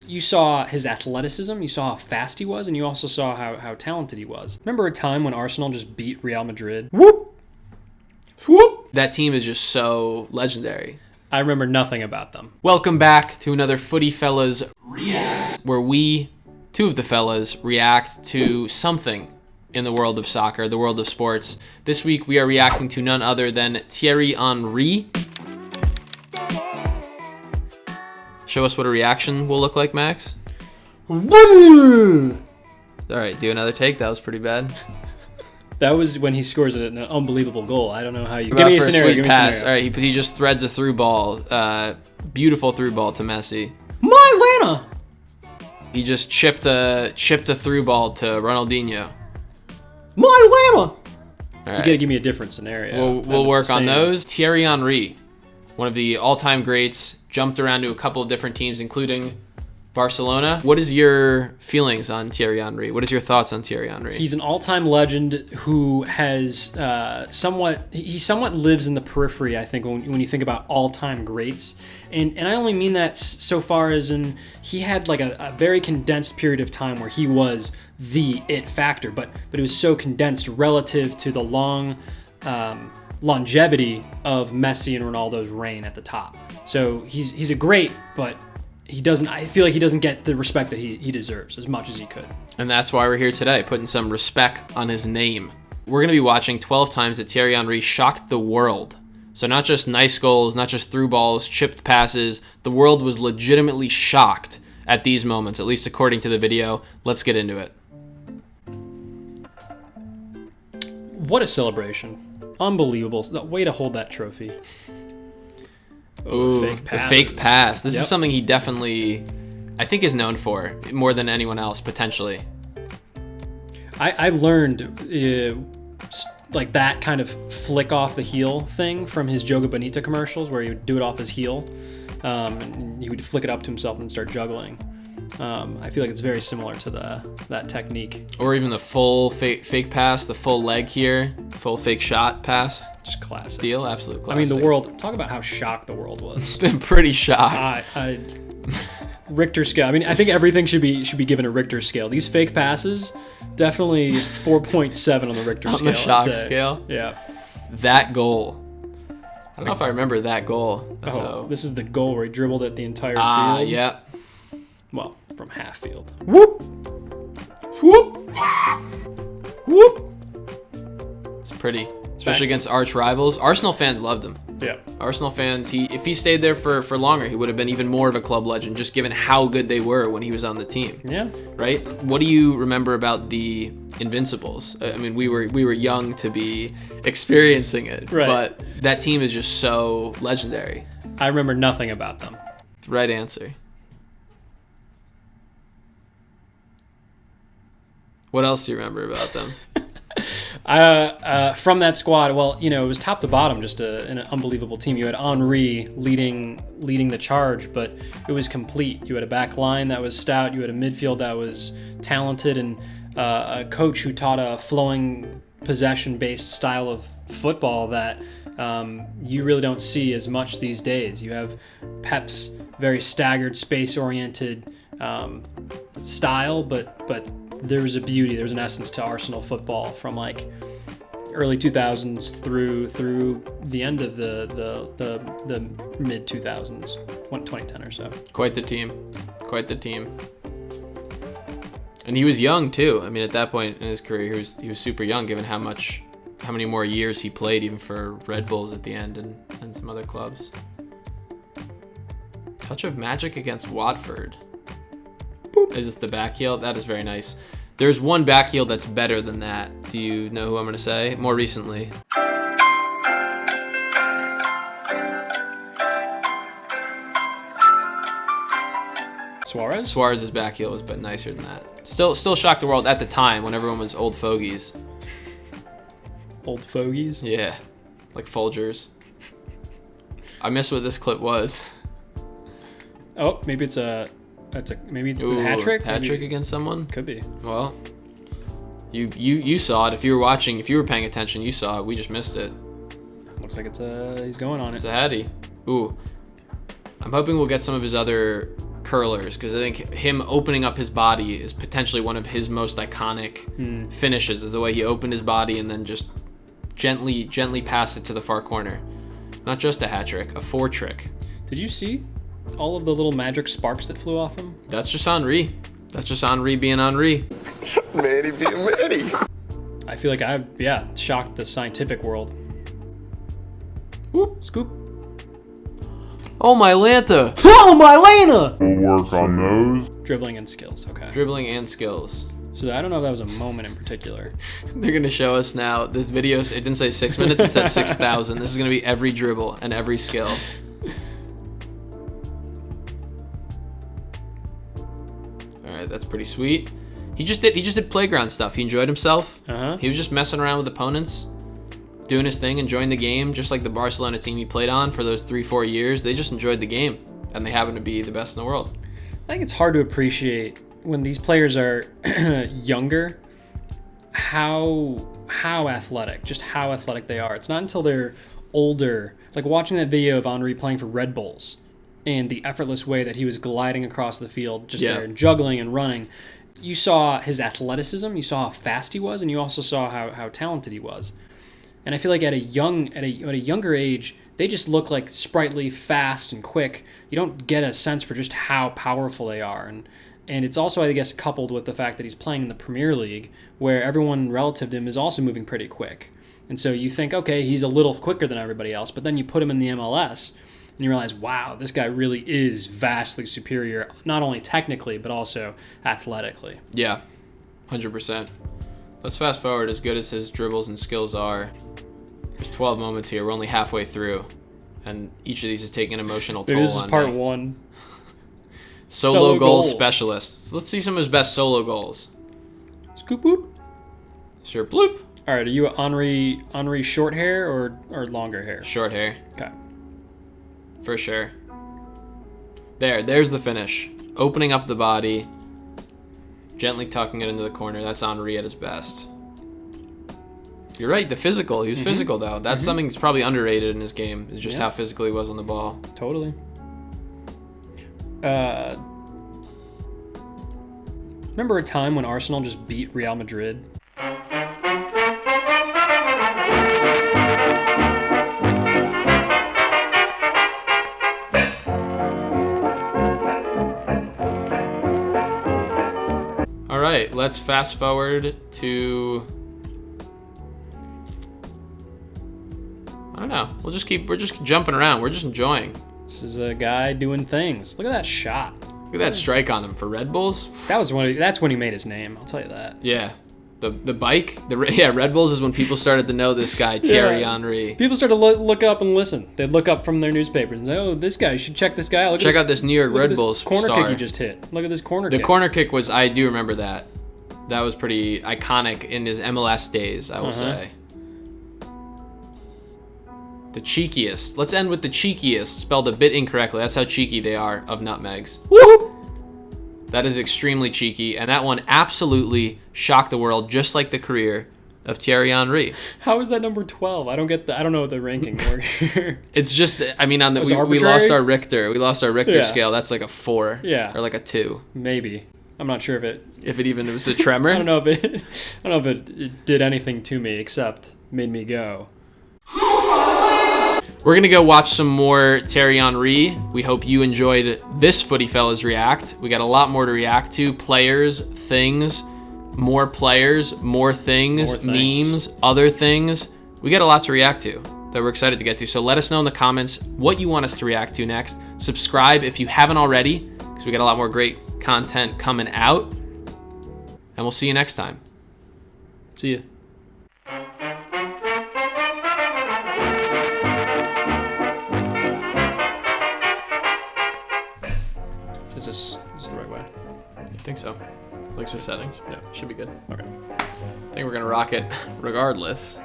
You saw his athleticism, you saw how fast he was, and you also saw how talented he was. Remember a time when Arsenal just beat Real Madrid? Whoop! Whoop! That team is just so legendary. I remember nothing about them. Welcome back to another FootyFellas Reacts, where we, two of the fellas, react to something in the world of soccer, the world of sports. This week we are reacting to none other than Thierry Henry. Show us what a reaction will look like, Max. Woo! All right, do another take. That was pretty bad. That was when he scores an unbelievable goal. I don't know how you... Give me a scenario. Pass. All right, he just threads a through ball. Beautiful through ball to Messi. My Atlanta! He just chipped a through ball to Ronaldinho. My Atlanta! All right. You gotta give me a different scenario. We'll work on those. Thierry Henry, one of the all-time greats, jumped around to a couple of different teams, including Barcelona. What is your feelings on Thierry Henry? What is your thoughts on Thierry Henry? He's an all-time legend who has somewhat lives in the periphery, I think, when you think about all-time greats. And I only mean that so far as in he had like a very condensed period of time where he was the it factor, but it was so condensed relative to the long longevity of Messi and Ronaldo's reign at the top. So he's a great, but I feel like he doesn't get the respect that he deserves as much as he could. And that's why we're here today, putting some respect on his name. We're going to be watching 12 times that Thierry Henry shocked the world. So not just nice goals, not just through balls, chipped passes. The world was legitimately shocked at these moments, at least according to the video. Let's get into it. What a celebration. Unbelievable. The way to hold that trophy. Ooh, the fake pass. This is something he definitely, I think, is known for more than anyone else, potentially. I learned like that kind of flick off the heel thing from his Joga Bonita commercials, where he would do it off his heel. And he would flick it up to himself and start juggling. I feel like it's very similar to that technique. Or even the full fake pass, the full leg here, full fake shot pass. Just classic. Deal, absolute classic. I mean, the world, talk about how shocked the world was. Been pretty shocked. Richter scale. I mean, I think everything should be given a Richter scale. These fake passes, definitely 4.7 on the Richter scale. On the shock scale? Yeah. That goal. I don't know if I remember that goal. This is the goal where he dribbled at the entire field. Yeah. Well, from half field. Whoop! Whoop! Whoop! It's pretty. Especially against arch rivals. Arsenal fans loved him. Yeah. Arsenal fans, if he stayed there for longer, he would have been even more of a club legend, just given how good they were when he was on the team. Yeah. Right? What do you remember about the Invincibles? I mean, we were young to be experiencing it. Right. But that team is just so legendary. I remember nothing about them. Right answer. What else do you remember about them? From that squad, well, it was top to bottom, just an unbelievable team. You had Henry leading the charge, but it was complete. You had a back line that was stout. You had a midfield that was talented, and a coach who taught a flowing possession-based style of football that you really don't see as much these days. You have Pep's very staggered, space-oriented style, but there was a beauty, there was an essence to Arsenal football from like early 2000s through the end of the mid 2000s, 2010 or so. Quite the team. And he was young too. I mean, at that point in his career, he was super young, given how many more years he played, even for Red Bulls at the end and some other clubs. Touch of magic against Watford. Boop. Is this the back heel? That is very nice. There's one back heel that's better than that. Do you know who I'm going to say? More recently. Suarez? Suarez's back heel was a bit nicer than that. Still shocked the world at the time when everyone was old fogies. Old fogies? Yeah. Like Folgers. I missed what this clip was. Oh, maybe it's a hat trick? Hat trick against someone? Could be. Well, you saw it. If you were watching, if you were paying attention, you saw it. We just missed it. Looks like he's going on it. It's a Hattie. Ooh. I'm hoping we'll get some of his other curlers, because I think him opening up his body is potentially one of his most iconic finishes, is the way he opened his body and then just gently passed it to the far corner. Not just a hat trick, a 4-trick. Did you see all of the little magic sparks that flew off him? That's just Henry. That's just Henry being Henry. Manny being Manny. I feel like I shocked the scientific world. Whoop. Scoop. Oh my Lanta! Oh my Lana! We'll work on those. Dribbling and skills. Okay. Dribbling and skills. So I don't know if that was a moment in particular. They're gonna show us now. This video, it didn't say 6 minutes, it said 6,000. This is gonna be every dribble and every skill. All right, that's pretty sweet. He just did playground stuff. He enjoyed himself. He was just messing around with opponents, doing his thing, enjoying the game, just like the Barcelona team he played on for those 3-4 years. They just enjoyed the game, and they happen to be the best in the world. I think it's hard to appreciate when these players are younger how athletic they are. It's not until they're older, like watching that video of Henry playing for Red Bulls and the effortless way that he was gliding across the field, just there, juggling and running. You saw his athleticism, you saw how fast he was, and you also saw how talented he was. And I feel like at a younger age, they just look like sprightly, fast, and quick. You don't get a sense for just how powerful they are. And it's also, I guess, coupled with the fact that he's playing in the Premier League, where everyone relative to him is also moving pretty quick. And so you think, okay, he's a little quicker than everybody else, but then you put him in the MLS, and you realize, wow, this guy really is vastly superior, not only technically, but also athletically. Yeah, 100%. Let's fast forward. As good as his dribbles and skills are, there's 12 moments here. We're only halfway through, and each of these is taking an emotional toll on me. This is part one. Solo goal specialists. Let's see some of his best solo goals. Scoop whoop. Sure, bloop. All right, are you Henry short hair or longer hair? Short hair. Okay. For sure. There's the finish. Opening up the body, gently tucking it into the corner. That's Henry at his best. You're right, the physical. He was physical, though. That's something that's probably underrated in his game, is just how physical he was on the ball. Totally. Remember a time when Arsenal just beat Real Madrid? All right, let's fast forward to... I don't know. We're just jumping around. We're just enjoying. This is a guy doing things. Look at that shot. Look at that strike on him for Red Bulls. That's when he made his name. I'll tell you that. Yeah. The bike. Red Bulls is when people started to know this guy, Thierry Henry. People started to look up and listen. They'd look up from their newspapers and say, oh, this guy, you should check this guy out. Check out this New York Red Bulls corner star. kick he just hit. Look at this corner kick. The corner kick was, I do remember that. That was pretty iconic in his MLS days, I will say. The cheekiest. Let's end with the cheekiest, spelled a bit incorrectly. That's how cheeky they are of nutmegs. Whoop! That is extremely cheeky, and that one absolutely shocked the world, just like the career of Thierry Henry. How is that number 12? I don't get I don't know what the ranking were here. It's just, I mean, on the we lost our Richter. We lost our Richter scale. That's like a 4. Yeah. Or like a 2. Maybe. I'm not sure if it even was a tremor. I don't know if it did anything to me except made me go. We're going to go watch some more Thierry Henry. We hope you enjoyed this FootyFellas React. We got a lot more to react to. Players, things, more things, memes, other things. We got a lot to react to that we're excited to get to. So let us know in the comments what you want us to react to next. Subscribe if you haven't already, because we got a lot more great content coming out. And we'll see you next time. See ya. Is this the right way? I think so. Like the settings. Yeah. Should be good. Okay. I think we're going to rock it regardless.